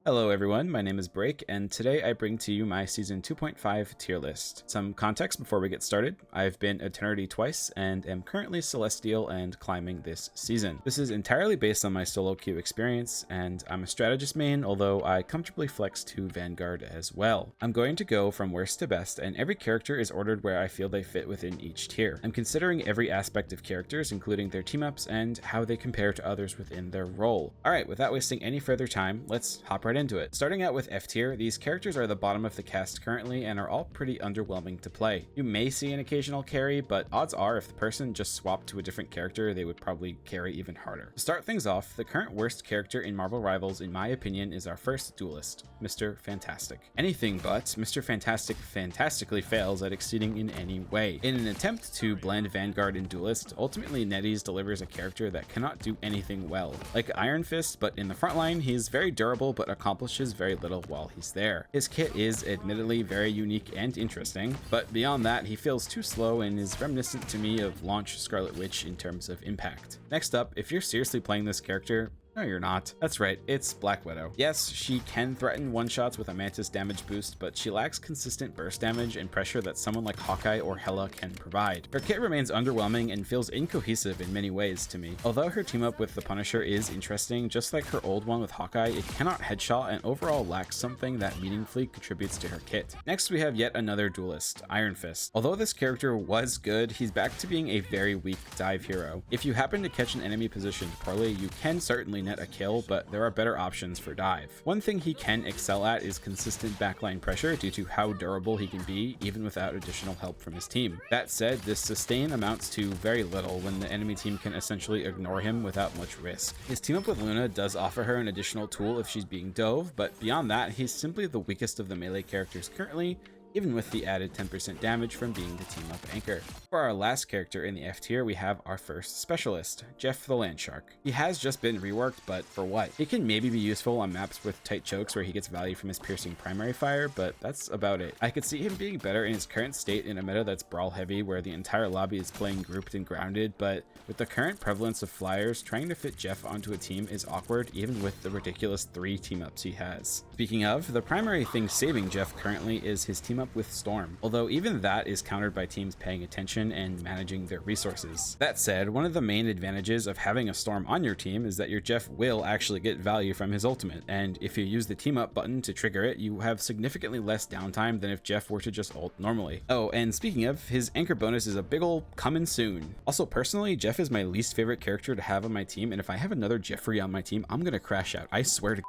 Hello everyone, my name is Break, and today I bring to you my Season 2.5 tier list. Some context before we get started. I've been Eternity twice, and am currently Celestial and climbing this season. This is entirely based on my solo queue experience, and I'm a strategist main, although I comfortably flex to Vanguard as well. I'm going to go from worst to best, and every character is ordered where I feel they fit within each tier. I'm considering every aspect of characters, including their team-ups and how they compare to others within their role. Alright, without wasting any further time, let's hop right into it. Starting out with F tier, these characters are the bottom of the cast currently and are all pretty underwhelming to play. You may see an occasional carry, but odds are if the person just swapped to a different character, they would probably carry even harder. To start things off, the current worst character in Marvel Rivals, in my opinion, is our first duelist, Mr. Fantastic. Anything but Mr. Fantastic fantastically fails at exceeding in any way. In an attempt to blend Vanguard and Duelist, ultimately NetEase delivers a character that cannot do anything well. Like Iron Fist, but in the front line, he's very durable but accomplishes very little while he's there. His kit is admittedly very unique and interesting, but beyond that, he feels too slow and is reminiscent to me of launch Scarlet Witch in terms of impact. Next up, if you're seriously playing this character, no, you're not. That's right, it's Black Widow. Yes, she can threaten one-shots with a Mantis damage boost, but she lacks consistent burst damage and pressure that someone like Hawkeye or Hela can provide. Her kit remains underwhelming and feels incohesive in many ways to me. Although her team up with the Punisher is interesting, just like her old one with Hawkeye, it cannot headshot and overall lacks something that meaningfully contributes to her kit. Next, we have yet another duelist, Iron Fist. Although this character was good, he's back to being a very weak dive hero. If you happen to catch an enemy positioned poorly, you can certainly net a kill, but there are better options for dive. One thing he can excel at is consistent backline pressure due to how durable he can be even without additional help from his team. That said, this sustain amounts to very little when the enemy team can essentially ignore him without much risk. His team up with Luna does offer her an additional tool if she's being dove, but beyond that, he's simply the weakest of the melee characters currently, even with the added 10% damage from being the team up anchor. For our last character in the F tier, we have our first specialist, Jeff the Landshark. He has just been reworked, but for what? He can maybe be useful on maps with tight chokes where he gets value from his piercing primary fire, but that's about it. I could see him being better in his current state in a meta that's brawl heavy where the entire lobby is playing grouped and grounded, but with the current prevalence of flyers, trying to fit Jeff onto a team is awkward even with the ridiculous 3 team-ups he has. Speaking of, the primary thing saving Jeff currently is his team up with Storm, although even that is countered by teams paying attention and managing their resources. That said, one of the main advantages of having a Storm on your team is that your Jeff will actually get value from his ultimate, and if you use the team up button to trigger it, you have significantly less downtime than if Jeff were to just ult normally. Oh, and speaking of, his anchor bonus is a big ol' coming soon. Also, personally, Jeff is my least favorite character to have on my team, and if I have another Jeffrey on my team, I'm gonna crash out. I swear to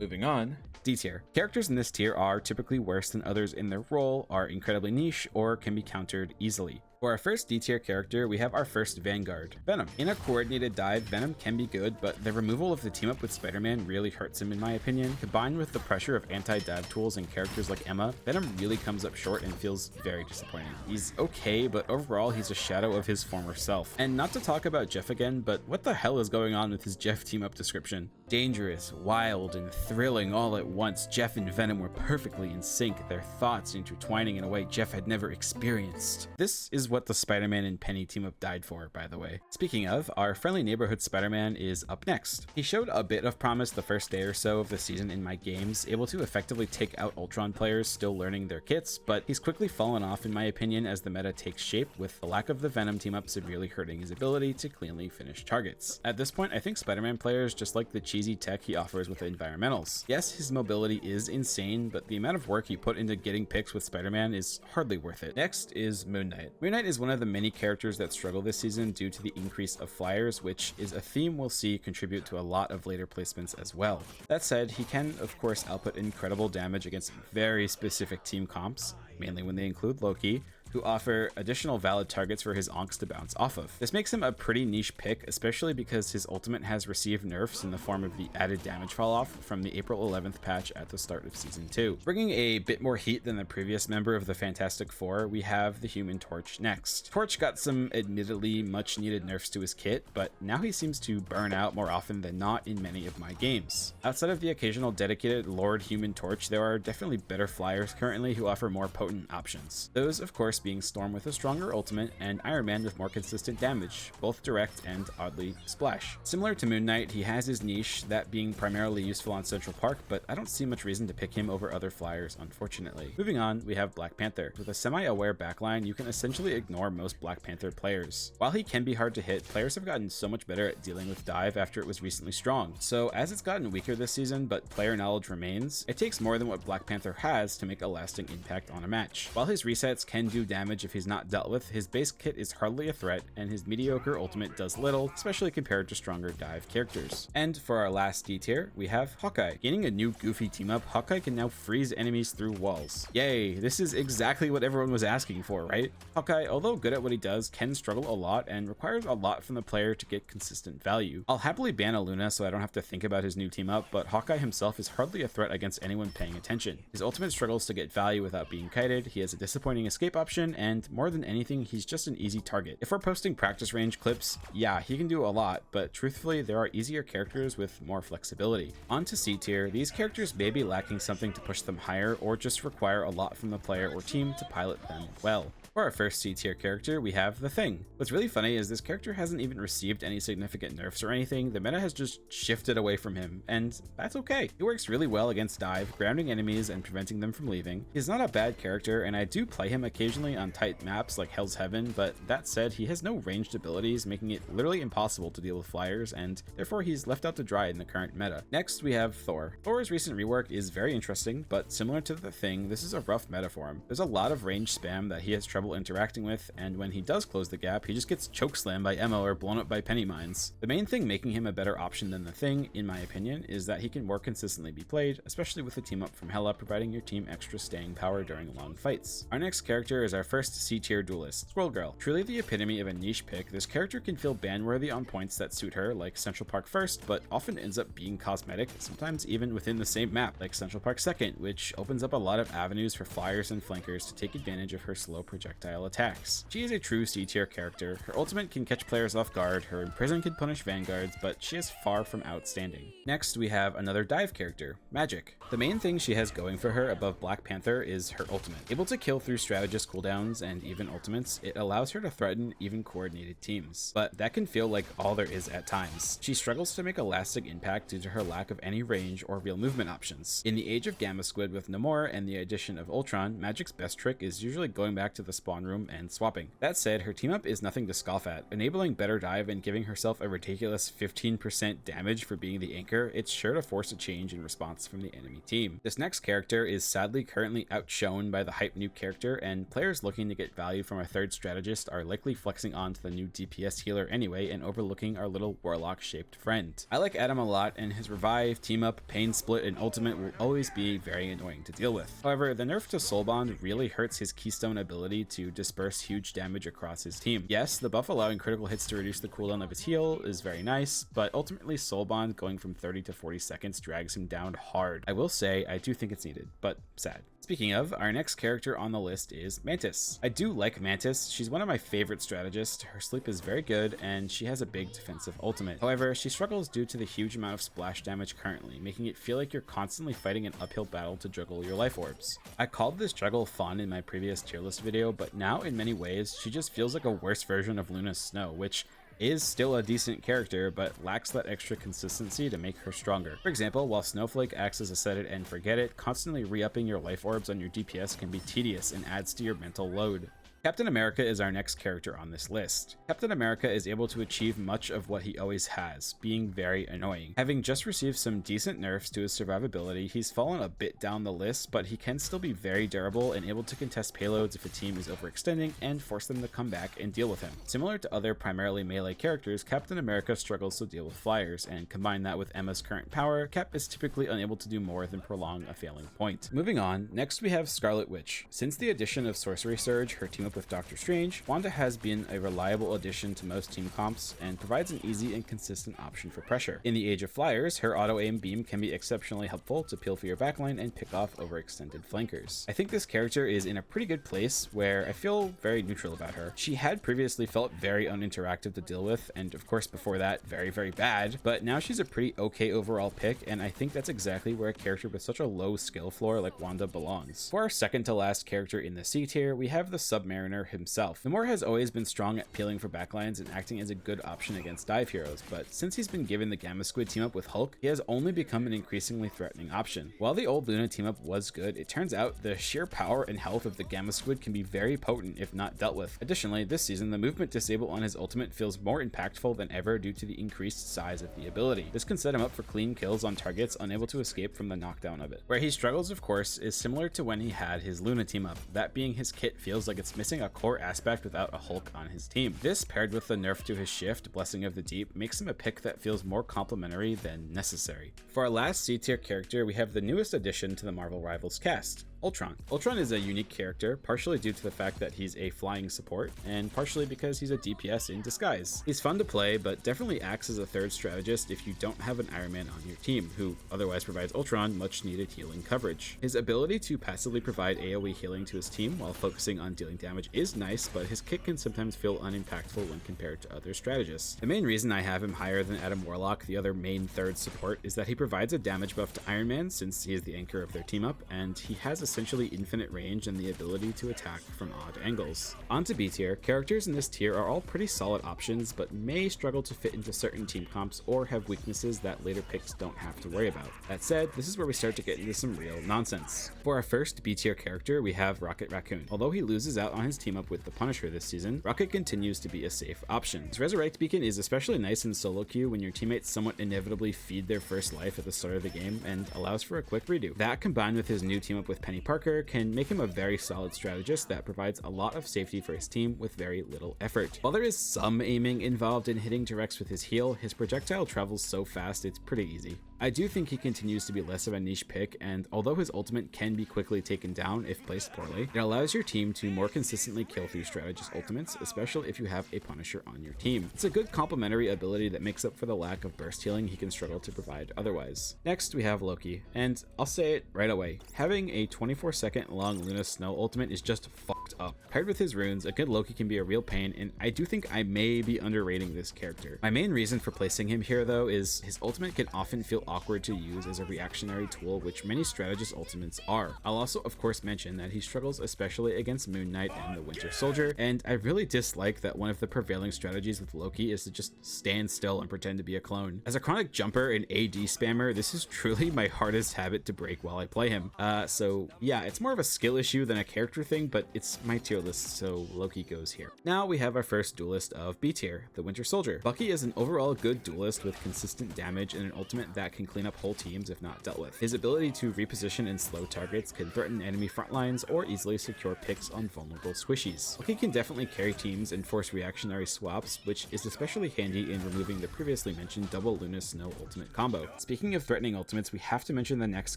Moving on, D tier. Characters in this tier are typically worse than others in their role, are incredibly niche, or can be countered easily. For our first D tier character, we have our first Vanguard, Venom. In a coordinated dive, Venom can be good, but the removal of the team up with Spider-Man really hurts him in my opinion. Combined with the pressure of anti-dive tools and characters like Emma, Venom really comes up short and feels very disappointing. He's okay, but overall he's a shadow of his former self. And not to talk about Jeff again, but what the hell is going on with his Jeff team up description? Dangerous, wild, and thrilling all at once, Jeff and Venom were perfectly in sync, their thoughts intertwining in a way Jeff had never experienced. This is what the Spider-Man and Peni team up died for, by the way. Speaking of, our friendly neighborhood Spider-Man is up next. He showed a bit of promise the first day or so of the season in my games, able to effectively take out Ultron players still learning their kits, but he's quickly fallen off in my opinion as the meta takes shape, with the lack of the Venom team up severely hurting his ability to cleanly finish targets. At this point, I think Spider-Man players just like the cheesy tech he offers with environmentals. Yes, his mobility is insane, but the amount of work you put into getting picks with Spider-Man is hardly worth it. Next is Moon Knight. Moon Knight is one of the many characters that struggle this season due to the increase of flyers, which is a theme we'll see contribute to a lot of later placements as well. That said, he can of course output incredible damage against very specific team comps, mainly when they include Loki, who offer additional valid targets for his onks to bounce off of. This makes him a pretty niche pick, especially because his ultimate has received nerfs in the form of the added damage fall off from the April 11th patch at the start of Season 2. Bringing a bit more heat than the previous member of the Fantastic Four, we have the Human Torch next. Torch got some admittedly much needed nerfs to his kit, but now he seems to burn out more often than not in many of my games. Outside of the occasional dedicated Lord Human Torch, there are definitely better flyers currently who offer more potent options. Those, of course, course being Storm with a stronger ultimate and Iron Man with more consistent damage, both direct and oddly splash. Similar to Moon Knight, he has his niche, that being primarily useful on Central Park, but I don't see much reason to pick him over other flyers, unfortunately. Moving on, we have Black Panther. With a semi-aware backline, you can essentially ignore most Black Panther players. While he can be hard to hit, players have gotten so much better at dealing with dive after it was recently strong. So as it's gotten weaker this season, but player knowledge remains, it takes more than what Black Panther has to make a lasting impact on a match. While his resets can do damage if he's not dealt with, his base kit is hardly a threat, and his mediocre ultimate does little, especially compared to stronger dive characters. And for our last D tier, we have Hawkeye. Gaining a new goofy team up, Hawkeye can now freeze enemies through walls. Yay, this is exactly what everyone was asking for, right? Hawkeye, although good at what he does, can struggle a lot and requires a lot from the player to get consistent value. I'll happily ban a Luna so I don't have to think about his new team up, but Hawkeye himself is hardly a threat against anyone paying attention. His ultimate struggles to get value without being kited, he has a disappointing escape option, and more than anything, he's just an easy target. If we're posting practice range clips, yeah, he can do a lot, but truthfully, there are easier characters with more flexibility. On to C tier, these characters may be lacking something to push them higher, or just require a lot from the player or team to pilot them well. For our first C tier character, we have The Thing. What's really funny is this character hasn't even received any significant nerfs or anything. The meta has just shifted away from him, and that's okay. He works really well against dive, grounding enemies and preventing them from leaving. He's not a bad character, and I do play him occasionally on tight maps like Hell's Heaven, but that said, he has no ranged abilities, making it literally impossible to deal with flyers, and therefore he's left out to dry in the current meta. Next, we have Thor. Thor's recent rework is very interesting, but similar to The Thing, this is a rough meta for him. There's a lot of range spam that he has trouble interacting with, and when he does close the gap, he just gets chokeslammed by Emma or blown up by penny mines. The main thing making him a better option than The Thing, in my opinion, is that he can more consistently be played, especially with the team up from Hela providing your team extra staying power during long fights. Our next character is our first C tier duelist, Squirrel Girl. Truly the epitome of a niche pick, this character can feel ban-worthy on points that suit her, like Central Park first, but often ends up being cosmetic, sometimes even within the same map, like Central Park second, which opens up a lot of avenues for flyers and flankers to take advantage of her slow projectile attacks. She is a true C tier character. Her ultimate can catch players off guard, her imprison can punish vanguards, but she is far from outstanding. Next, we have another dive character, Magik. The main thing she has going for her above Black Panther is her ultimate. Able to kill through strategist cooldowns and even ultimates, it allows her to threaten even coordinated teams. But that can feel like all there is at times. She struggles to make a lasting impact due to her lack of any range or real movement options. In the age of Gamma Squid with Namor and the addition of Ultron, Magik's best trick is usually going back to the spawn room and swapping. That said, her team up is nothing to scoff at. Enabling better dive and giving herself a ridiculous 15% damage for being the anchor, it's sure to force a change in response from the enemy team. This next character is sadly currently outshone by the hype new character, and players looking to get value from a third strategist are likely flexing onto the new DPS healer anyway and overlooking our little Warlock shaped friend. I like Adam a lot, and his revive, team up, pain split, and ultimate will always be very annoying to deal with. However, the nerf to Soulbond really hurts his keystone ability to disperse huge damage across his team. Yes, the buff allowing critical hits to reduce the cooldown of his heal is very nice, but ultimately Soulbond going from 30 to 40 seconds drags him down hard. I will say, I do think it's needed, but sad. Speaking of, our next character on the list is Mantis. I do like Mantis. She's one of my favorite strategists. Her sleep is very good, and she has a big defensive ultimate. However, she struggles due to the huge amount of splash damage currently, making it feel like you're constantly fighting an uphill battle to juggle your life orbs. I called this juggle fun in my previous tier list video, but now in many ways, she just feels like a worse version of Luna Snow, which is still a decent character, but lacks that extra consistency to make her stronger. For example, while Snowflake acts as a set it and forget it, constantly re-upping your life orbs on your DPS can be tedious and adds to your mental load. Captain America is our next character on this list. Captain America is able to achieve much of what he always has, being very annoying. Having just received some decent nerfs to his survivability, he's fallen a bit down the list, but he can still be very durable and able to contest payloads if a team is overextending and force them to come back and deal with him. Similar to other primarily melee characters, Captain America struggles to deal with flyers, and combine that with Emma's current power, Cap is typically unable to do more than prolong a failing point. Moving on, next we have Scarlet Witch. Since the addition of Sorcery Surge, her team up with Doctor Strange, Wanda has been a reliable addition to most team comps and provides an easy and consistent option for pressure. In the age of flyers, her auto-aim beam can be exceptionally helpful to peel for your backline and pick off overextended flankers. I think this character is in a pretty good place where I feel very neutral about her. She had previously felt very uninteractive to deal with, and of course before that, very, very bad, but now she's a pretty okay overall pick, and I think that's exactly where a character with such a low skill floor like Wanda belongs. For our second to last character in the C tier, we have the Submariner Mariner himself. Namor has always been strong at peeling for backlines and acting as a good option against dive heroes, but since he's been given the Gamma Squid team up with Hulk, he has only become an increasingly threatening option. While the old Luna team up was good, it turns out the sheer power and health of the Gamma Squid can be very potent if not dealt with. Additionally, this season the movement disable on his ultimate feels more impactful than ever due to the increased size of the ability. This can set him up for clean kills on targets unable to escape from the knockdown of it. Where he struggles, of course, is similar to when he had his Luna team up, that being his kit feels like it's missing a core aspect without a Hulk on his team. This, paired with the nerf to his shift, Blessing of the Deep, makes him a pick that feels more complementary than necessary. For our last C-tier character, we have the newest addition to the Marvel Rivals cast, Ultron. Ultron is a unique character, partially due to the fact that he's a flying support, and partially because he's a DPS in disguise. He's fun to play, but definitely acts as a third strategist if you don't have an Iron Man on your team, who otherwise provides Ultron much needed healing coverage. His ability to passively provide AoE healing to his team while focusing on dealing damage is nice, but his kit can sometimes feel unimpactful when compared to other strategists. The main reason I have him higher than Adam Warlock, the other main third support, is that he provides a damage buff to Iron Man since he is the anchor of their team up, and he has essentially infinite range and the ability to attack from odd angles. On to B tier. Characters in this tier are all pretty solid options, but may struggle to fit into certain team comps or have weaknesses that later picks don't have to worry about. That said, this is where we start to get into some real nonsense. For our first B tier character, we have Rocket Raccoon. Although he loses out on his team up with the Punisher this season, Rocket continues to be a safe option. His Resurrect Beacon is especially nice in solo queue when your teammates somewhat inevitably feed their first life at the start of the game and allows for a quick redo. That, combined with his new team up with Peni Parker, can make him a very solid strategist that provides a lot of safety for his team with very little effort. While there is some aiming involved in hitting directs with his heal, his projectile travels so fast it's pretty easy. I do think he continues to be less of a niche pick, and although his ultimate can be quickly taken down if placed poorly, it allows your team to more consistently kill through strategist ultimates, especially if you have a Punisher on your team. It's a good complementary ability that makes up for the lack of burst healing he can struggle to provide otherwise. Next, we have Loki, and I'll say it right away, having a 24-second long Luna Snow ultimate is just fucked up. Paired with his runes, a good Loki can be a real pain, and I do think I may be underrating this character. My main reason for placing him here though is his ultimate can often feel awkward to use as a reactionary tool, which many strategist ultimates are. I'll also of course mention that he struggles especially against Moon Knight and the Winter Soldier, and I really dislike that one of the prevailing strategies with Loki is to just stand still and pretend to be a clone. As a chronic jumper and AD spammer, this is truly my hardest habit to break while I play him. So yeah, it's more of a skill issue than a character thing, but it's my tier list, so Loki goes here. Now we have our first duelist of B tier, the Winter Soldier. Bucky is an overall good duelist with consistent damage and an ultimate that can clean up whole teams if not dealt with. His ability to reposition and slow targets can threaten enemy front lines or easily secure picks on vulnerable squishies. Bucky can definitely carry teams and force reactionary swaps, which is especially handy in removing the previously mentioned double Luna Snow ultimate combo. Speaking of threatening ultimates, we have to mention the next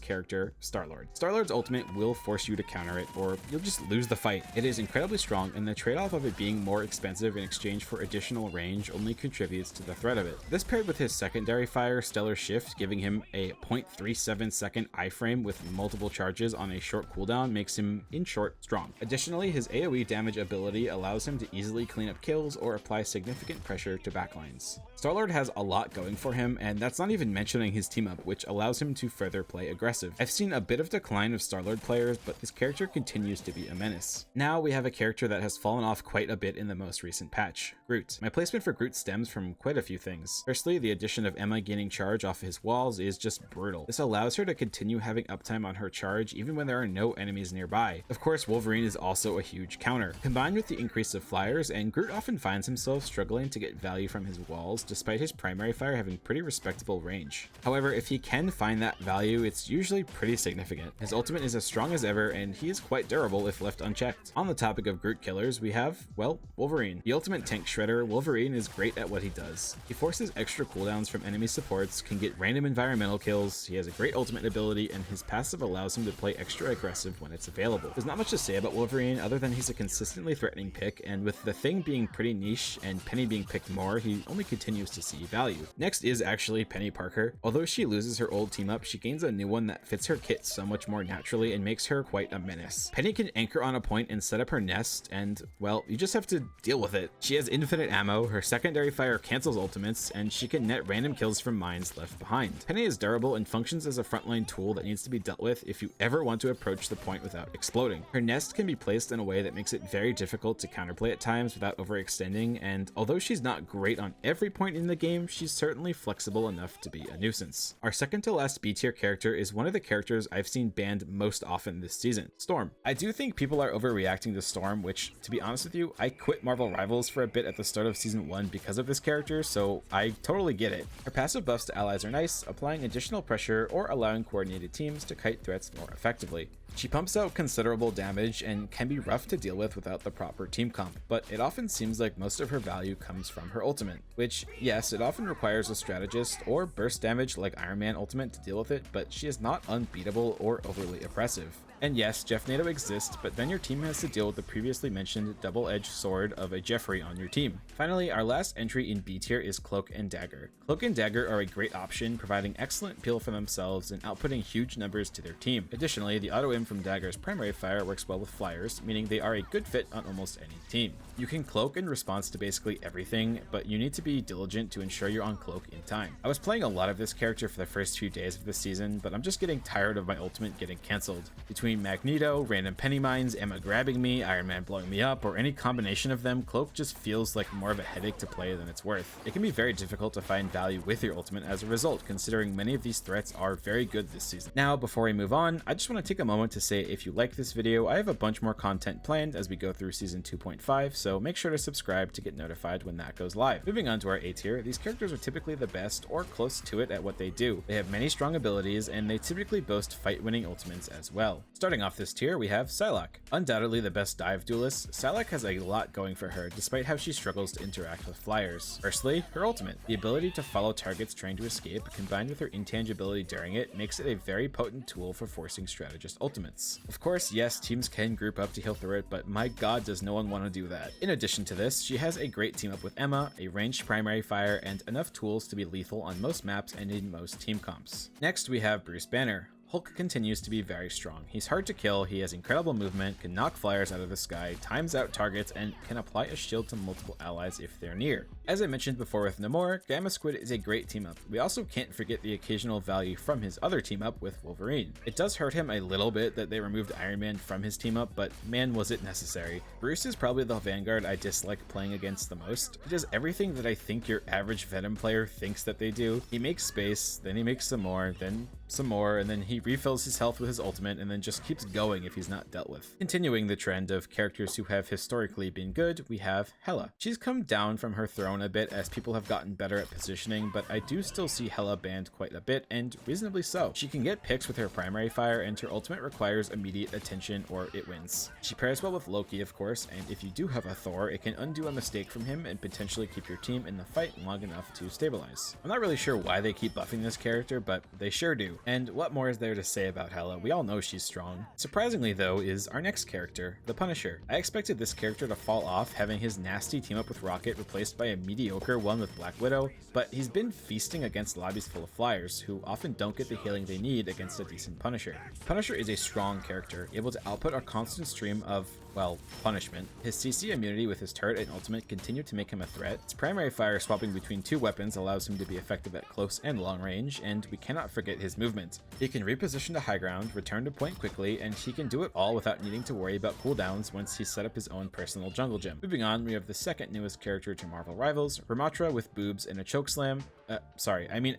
character, Star-Lord. Star-Lord's ultimate will force you to counter it, or you'll just lose the fight. It is incredibly strong, and the trade-off of it being more expensive in exchange for additional range only contributes to the threat of it. This paired with his secondary fire, Stellar Shift, giving him a 0.37 second iframe with multiple charges on a short cooldown makes him, in short, strong. Additionally, his AoE damage ability allows him to easily clean up kills or apply significant pressure to backlines. Star-Lord has a lot going for him, and that's not even mentioning his team up, which allows him to further play aggressive. I've seen a bit of decline of Star-Lord players, but his character continues to be a menace. Now we have a character that has fallen off quite a bit in the most recent patch, Groot. My placement for Groot stems from quite a few things. Firstly, the addition of Emma gaining charge off his walls is just brutal. This allows her to continue having uptime on her charge even when there are no enemies nearby. Of course, Wolverine is also a huge counter. Combined with the increase of flyers, and Groot often finds himself struggling to get value from his walls despite his primary fire having pretty respectable range. However, if he can find that value, it's usually pretty significant. His ultimate is as strong as ever, and he is quite durable if left unchecked. On the topic of Groot killers, we have, well, Wolverine. The ultimate tank shredder, Wolverine is great at what he does. He forces extra cooldowns from enemy supports, can get random environmental kills, he has a great ultimate ability, and his passive allows him to play extra aggressive when it's available. There's not much to say about Wolverine other than he's a consistently threatening pick, and with the Thing being pretty niche and Penny being picked more, he only continues to see value. Next is actually Peni Parker. Although she loses her old team up, she gains a new one that fits her kit so much more naturally and makes her quite a menace. Penny can anchor on a point and set up her nest, and, well, you just have to deal with it. She has infinite ammo, her secondary fire cancels ultimates, and she can net random kills from mines left behind. Peni is durable and functions as a frontline tool that needs to be dealt with if you ever want to approach the point without exploding. Her nest can be placed in a way that makes it very difficult to counterplay at times without overextending, and although she's not great on every point in the game, she's certainly flexible enough to be a nuisance. Our second to last B tier character is one of the characters I've seen banned most often this season, Storm. I do think people are overreacting to Storm, which, to be honest with you, I quit Marvel Rivals for a bit at the start of season 1 because of this character, so I totally get it. Her passive buffs to allies are nice, applying additional pressure or allowing coordinated teams to kite threats more effectively. She pumps out considerable damage and can be rough to deal with without the proper team comp, but it often seems like most of her value comes from her ultimate, which, yes, it often requires a strategist or burst damage like Iron Man ultimate to deal with it, but she is not unbeatable or overly oppressive. And yes, Magneto exists, but then your team has to deal with the previously mentioned double-edged sword of a Jeffrey on your team. Finally, our last entry in B tier is Cloak and Dagger. Cloak and Dagger are a great option, providing excellent peel for themselves and outputting huge numbers to their team. Additionally, the auto-aim from Dagger's primary fire works well with flyers, meaning they are a good fit on almost any team. You can cloak in response to basically everything, but you need to be diligent to ensure you're on cloak in time. I was playing a lot of this character for the first few days of the season, but I'm just getting tired of my ultimate getting cancelled. Between Magneto, random penny mines, Emma grabbing me, Iron Man blowing me up, or any combination of them, cloak just feels like more of a headache to play than it's worth. It can be very difficult to find value with your ultimate as a result, considering many of these threats are very good this season. Now, before we move on, I just want to take a moment to say if you like this video, I have a bunch more content planned as we go through season 2.5, so make sure to subscribe to get notified when that goes live. Moving on to our A tier, these characters are typically the best or close to it at what they do. They have many strong abilities, and they typically boast fight-winning ultimates as well. Starting off this tier, we have Psylocke. Undoubtedly the best dive duelist, Psylocke has a lot going for her, despite how she struggles to interact with flyers. Firstly, her ultimate. The ability to follow targets trying to escape, combined with her intangibility during it, makes it a very potent tool for forcing strategist ultimates. Of course, yes, teams can group up to heal through it, but my god does no one want to do that. In addition to this, she has a great team up with Emma, a ranged primary fire, and enough tools to be lethal on most maps and in most team comps. Next, we have Bruce Banner. Hulk continues to be very strong. He's hard to kill, he has incredible movement, can knock flyers out of the sky, times out targets, and can apply a shield to multiple allies if they're near. As I mentioned before with Namor, Gamma Squid is a great team up. We also can't forget the occasional value from his other team up with Wolverine. It does hurt him a little bit that they removed Iron Man from his team up, but man was it necessary. Bruce is probably the Vanguard I dislike playing against the most. He does everything that I think your average Venom player thinks that they do. He makes space, then he makes some more, then some more, and then he refills his health with his ultimate and then just keeps going if he's not dealt with. Continuing the trend of characters who have historically been good, we have Hela. She's come down from her throne a bit as people have gotten better at positioning, but I do still see Hela banned quite a bit, and reasonably so. She can get picks with her primary fire, and her ultimate requires immediate attention or it wins. She pairs well with Loki, of course, and if you do have a Thor, it can undo a mistake from him and potentially keep your team in the fight long enough to stabilize. I'm not really sure why they keep buffing this character, but they sure do. And what more is there to say about Hela? We all know she's strong. Surprisingly though is our next character, the Punisher. I expected this character to fall off, having his nasty team up with Rocket replaced by a mediocre one with Black Widow, but he's been feasting against lobbies full of flyers, who often don't get the healing they need against a decent Punisher. Punisher is a strong character, able to output a constant stream of, well, punishment. His CC immunity with his turret and ultimate continue to make him a threat. His primary fire swapping between two weapons allows him to be effective at close and long range, and we cannot forget his movement. He can reposition to high ground, return to point quickly, and he can do it all without needing to worry about cooldowns once he's set up his own personal jungle gym. Moving on, we have the second newest character to Marvel Rivals, Ramatra with boobs and a chokeslam.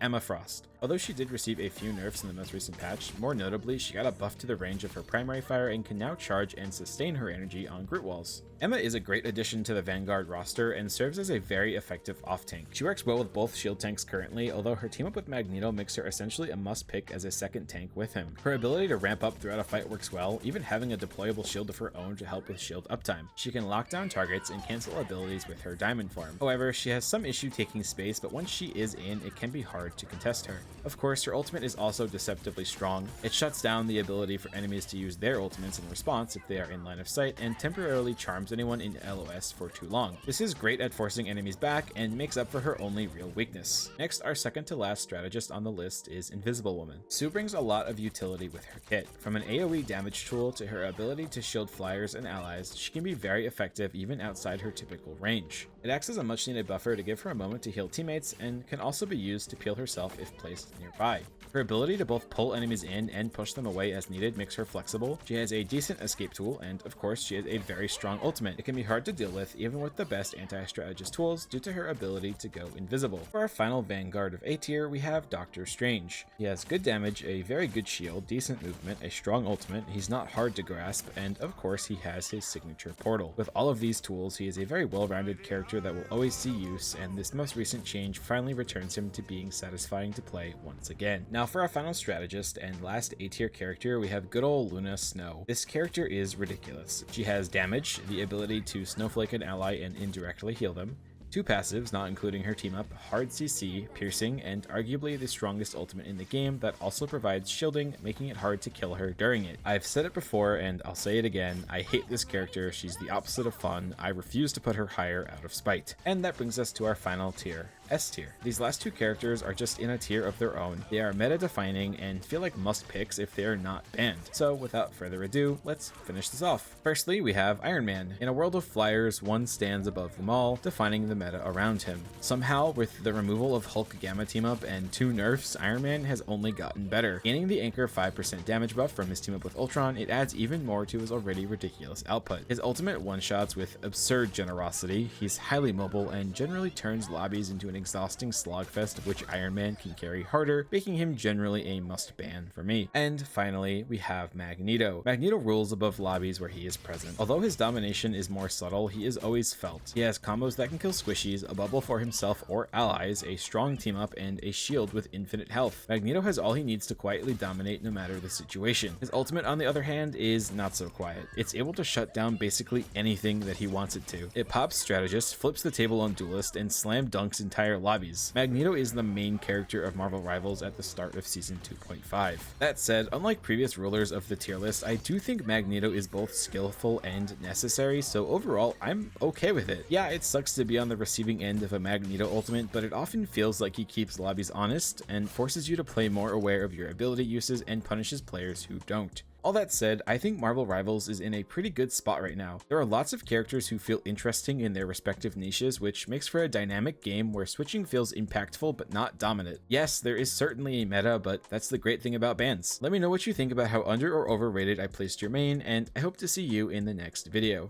Emma Frost. Although she did receive a few nerfs in the most recent patch, more notably, she got a buff to the range of her primary fire and can now charge and sustain her energy on Groot walls. Emma is a great addition to the Vanguard roster and serves as a very effective off-tank. She works well with both shield tanks currently, although her team up with Magneto makes her essentially a must-pick as a second tank with him. Her ability to ramp up throughout a fight works well, even having a deployable shield of her own to help with shield uptime. She can lock down targets and cancel abilities with her diamond form. However, she has some issue taking space, but once she is in, it can be hard to contest her. Of course, her ultimate is also deceptively strong. It shuts down the ability for enemies to use their ultimates in response if they are in line of sight, and temporarily charms anyone in LOS for too long. This is great at forcing enemies back and makes up for her only real weakness. Next, our second to last strategist on the list is Invisible Woman. Sue brings a lot of utility with her kit. From an AoE damage tool to her ability to shield flyers and allies, she can be very effective even outside her typical range. It acts as a much needed buffer to give her a moment to heal teammates, and can also be used to peel herself if placed nearby. Her ability to both pull enemies in and push them away as needed makes her flexible. She has a decent escape tool, and of course she has a very strong ultimate. It can be hard to deal with even with the best anti-strategist tools due to her ability to go invisible. For our final vanguard of A tier, we have Doctor Strange. He has good damage, a very good shield, decent movement, a strong ultimate, he's not hard to grasp, and of course he has his signature portal. With all of these tools, he is a very well-rounded character that will always see use, and this most recent change finally returns him to being satisfying to play once again. Now for our final strategist and last A tier character, we have good old Luna Snow. This character is ridiculous. She has damage, the ability to snowflake an ally and indirectly heal them, 2 passives, not including her team up, hard CC, piercing, and arguably the strongest ultimate in the game that also provides shielding, making it hard to kill her during it. I've said it before and I'll say it again, I hate this character, she's the opposite of fun, I refuse to put her higher out of spite. And that brings us to our final tier, S tier. These last 2 characters are just in a tier of their own. They are meta defining and feel like must picks if they are not banned. So without further ado, let's finish this off. Firstly, we have Iron Man. In a world of flyers, one stands above them all, defining the meta around him. Somehow, with the removal of Hulk Gamma team up and 2 nerfs, Iron Man has only gotten better. Gaining the Anchor 5% damage buff from his team up with Ultron, it adds even more to his already ridiculous output. His ultimate one-shots with absurd generosity, he's highly mobile and generally turns lobbies into an exhausting slogfest of which Iron Man can carry harder, making him generally a must ban for me. And finally, we have Magneto. Magneto rules above lobbies where he is present. Although his domination is more subtle, he is always felt. He has combos that can kill squishies, a bubble for himself or allies, a strong team up, and a shield with infinite health. Magneto has all he needs to quietly dominate no matter the situation. His ultimate, on the other hand, is not so quiet. It's able to shut down basically anything that he wants it to. It pops strategist, flips the table on duelist, and slam dunks entire lobbies. Magneto is the main character of Marvel Rivals at the start of season 2.5. That said, unlike previous rulers of the tier list, I do think Magneto is both skillful and necessary, so overall, I'm okay with it. Yeah, it sucks to be on the receiving end of a Magneto ultimate, but it often feels like he keeps lobbies honest and forces you to play more aware of your ability uses and punishes players who don't. All that said, I think Marvel Rivals is in a pretty good spot right now. There are lots of characters who feel interesting in their respective niches, which makes for a dynamic game where switching feels impactful but not dominant. Yes, there is certainly a meta, but that's the great thing about bans. Let me know what you think about how under or overrated I placed your main, and I hope to see you in the next video.